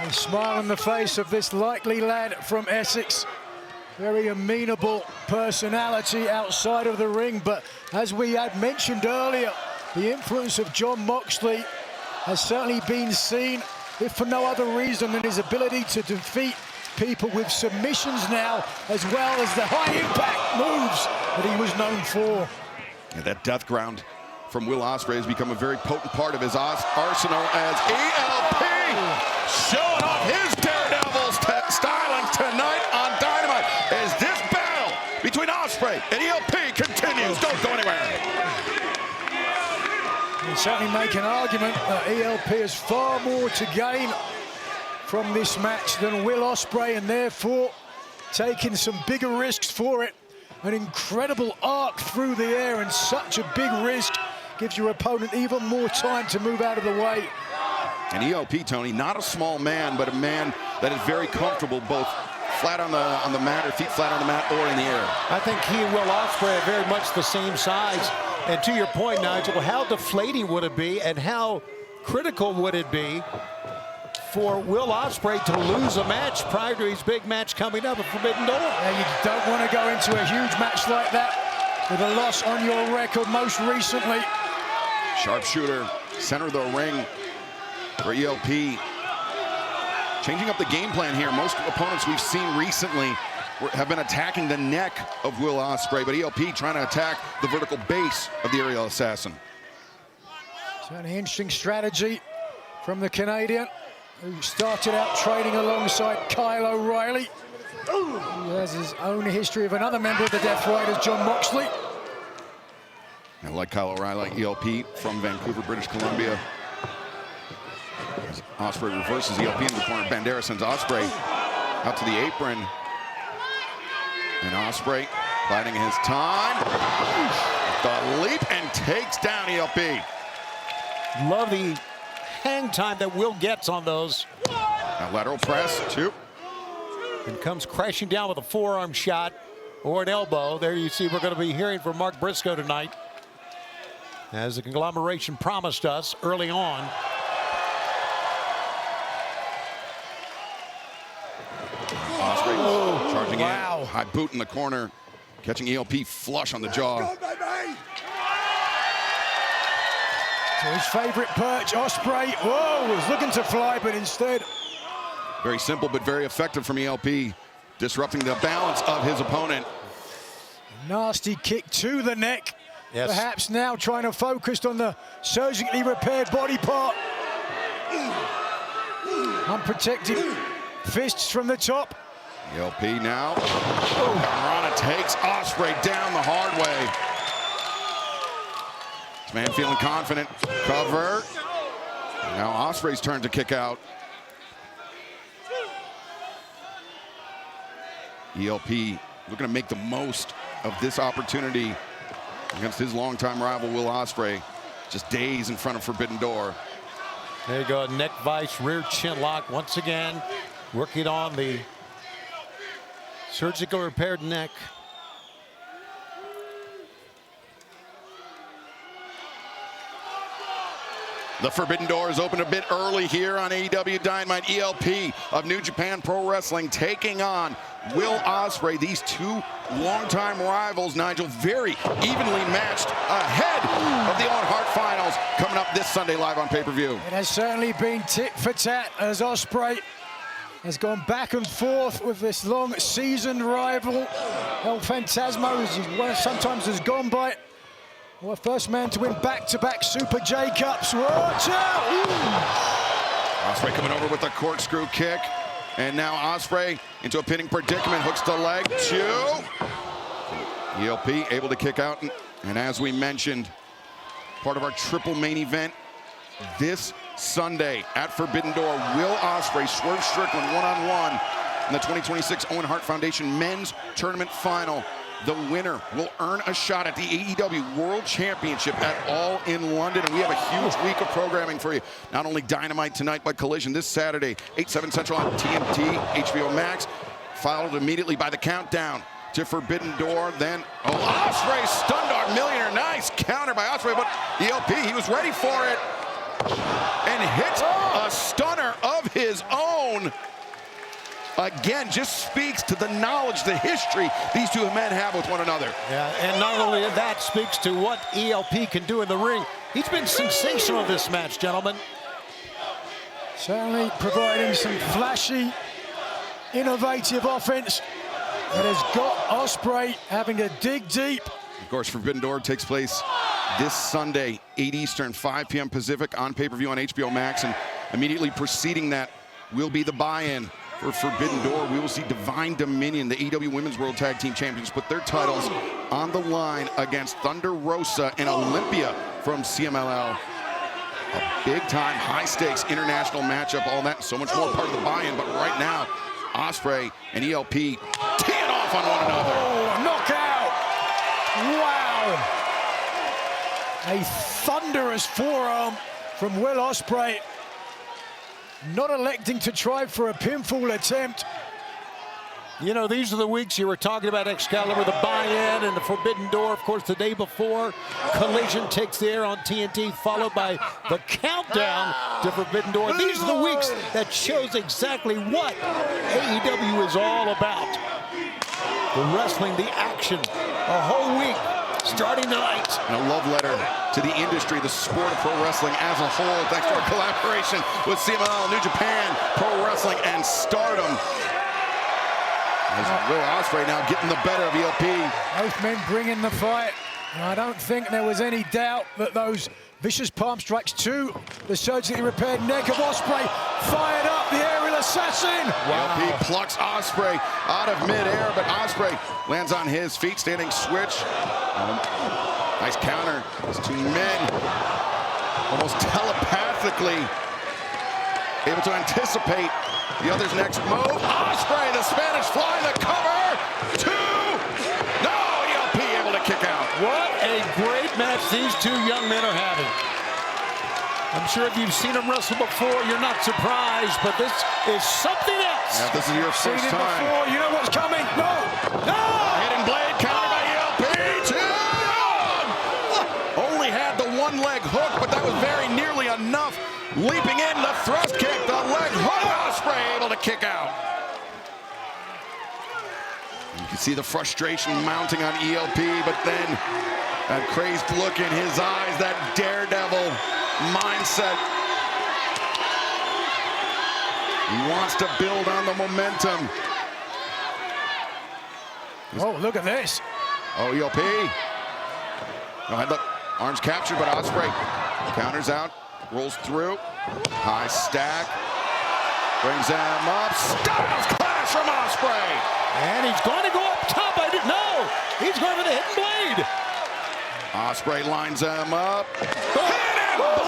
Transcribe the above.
A smile on the face of this likely lad from Essex. Very amenable personality outside of the ring, but as we had mentioned earlier, the influence of Jon Moxley has certainly been seen, if for no other reason than his ability to defeat people with submissions now, as well as the high-impact moves that he was known for. And that death ground from Will Ospreay has become a very potent part of his arsenal as ELP showing off his daredevil styling tonight on Dynamite as this battle between Ospreay and ELP continues. Don't go anywhere. You certainly make an argument that ELP has far more to gain from this match than Will Ospreay, and therefore taking some bigger risks for it. An incredible arc through the air, and such a big risk gives your opponent even more time to move out of the way. And ELP, Tony, not a small man, but a man that is very comfortable both flat on the mat, or feet flat on the mat, or in the air. I think he and Will Ospreay are very much the same size. And to your point, Nigel, how deflating would it be, and how critical would it be for Will Ospreay to lose a match prior to his big match coming up at Forbidden Door? Yeah, you don't want to go into a huge match like that with a loss on your record most recently. Sharpshooter, center of the ring for ELP. Changing up the game plan here. Most opponents we've seen recently have been attacking the neck of Will Ospreay, but ELP trying to attack the vertical base of the aerial assassin. It's an interesting strategy from the Canadian, who started out training alongside Kyle O'Reilly. He has his own history of another member of the Death Riders, Jon Moxley. And like Kyle O'Reilly, ELP from Vancouver, British Columbia. As Ospreay reverses ELP into the corner. Bandera sends Ospreay out to the apron. And Ospreay biding his time. The leap and takes down ELP. Love the hang time that Will gets on those. A lateral press, two. And comes crashing down with a forearm shot or an elbow. There you see we're going to be hearing from Mark Briscoe tonight, as the conglomeration promised us early on. Ospreay charging in. High boot in the corner, catching ELP flush on the jaw. To his favorite perch, Ospreay, whoa, was looking to fly, but instead. Very simple, but very effective from ELP, disrupting the balance of his opponent. Nasty kick to the neck. Yes. Perhaps now trying to focus on the surgically repaired body part. Unprotected fists from the top. ELP now. Rana takes Ospreay down the hard way. This man feeling confident. Cover. Now Ospreay's turn to kick out. ELP looking to make the most of this opportunity against his longtime rival, Will Ospreay. Just days in front of Forbidden Door. There you go, neck vice, rear chin lock once again. Working on the surgical repaired neck. The Forbidden Door is open a bit early here on AEW Dynamite. ELP of New Japan Pro Wrestling taking on Will Ospreay. These two longtime rivals, Nigel, very evenly matched ahead of the Owen Hart Finals coming up this Sunday live on pay-per-view. It has certainly been tit for tat as Ospreay has gone back and forth with this long seasoned rival. El Phantasmo, as he sometimes has gone by. Well, first man to win back-to-back Super J Cups. Watch out! Ospreay coming over with a corkscrew kick. And now Ospreay into a pinning predicament. Hooks the leg, two. ELP able to kick out. And as we mentioned, part of our triple main event this Sunday at Forbidden Door. Will Ospreay, Swerve Strickland one-on-one in the 2026 Owen Hart Foundation Men's Tournament Final. The winner will earn a shot at the AEW World Championship at All in London. And we have a huge week of programming for you. Not only Dynamite tonight, but Collision this Saturday, 8/7 Central on TNT, HBO MAX. Followed immediately by the countdown to Forbidden Door. Then, Ospreay stunned our millionaire. Nice counter by Ospreay, but ELP, he was ready for it. And hits a stunner of his own. Again, just speaks to the knowledge, the history these two men have with one another. Yeah, and not only that, speaks to what ELP can do in the ring. He's been sensational this match, gentlemen. Certainly providing some flashy, innovative offense that has got Ospreay having to dig deep. Of course, Forbidden Door takes place this Sunday, 8 Eastern, 5 p.m. Pacific, on pay-per-view on HBO Max. And immediately preceding that will be the buy-in for Forbidden Door. We will see Divine Dominion, the AEW Women's World Tag Team Champions, put their titles on the line against Thunder Rosa and Olympia from CMLL. A big-time, high-stakes international matchup, all that, so much more part of the buy-in. But right now, Ospreay and ELP teeing off on one another. Oh, knockout! Wow! A thunderous forearm from Will Ospreay. Not electing to try for a pinfall attempt. You know, these are the weeks you were talking about, Excalibur, the buy-in and the Forbidden Door. Of course, the day before, Collision takes the air on TNT, followed by the countdown to Forbidden Door. These are the weeks that shows exactly what AEW is all about. The wrestling, the action, a whole week, starting tonight. And a love letter to the industry, the sport of pro wrestling as a whole, thanks to our collaboration with CMLL, New Japan, Pro Wrestling, and Stardom. As Will Ospreay now getting the better of ELP. Both men bringing the fight. And I don't think there was any doubt that those vicious palm strikes to the surgically repaired neck of Ospreay fired up the aerial assassin. Wow. ELP plucks Ospreay out of midair, but Ospreay lands on his feet, standing switch. Nice counter. These two men almost telepathically able to anticipate the other's next move. Ospreay, the Spanish fly, the cover. No, ELP able to kick out. What a great match these two young men are having. I'm sure if you've seen them wrestle before, you're not surprised, but this is something else. Yeah, if this is your Seen first it time. before, you know what's coming. No! Hidden blade counter by ELP. Only had the one leg hook, but that was very nearly enough. Leaping in, the thrust kick, the leg hook. Ospreay able to kick out. You can see the frustration mounting on ELP, but then that crazed look in his eyes, that daredevil mindset. He wants to build on the momentum. Oh, look at this. Oh, ELP. No, look, arms captured, but Ospreay counters out, rolls through. High stack. Brings him up. Styles clash from Ospreay. And he's going to go up top. No, he's going for the hidden blade. Ospreay lines him up. Hidden blade.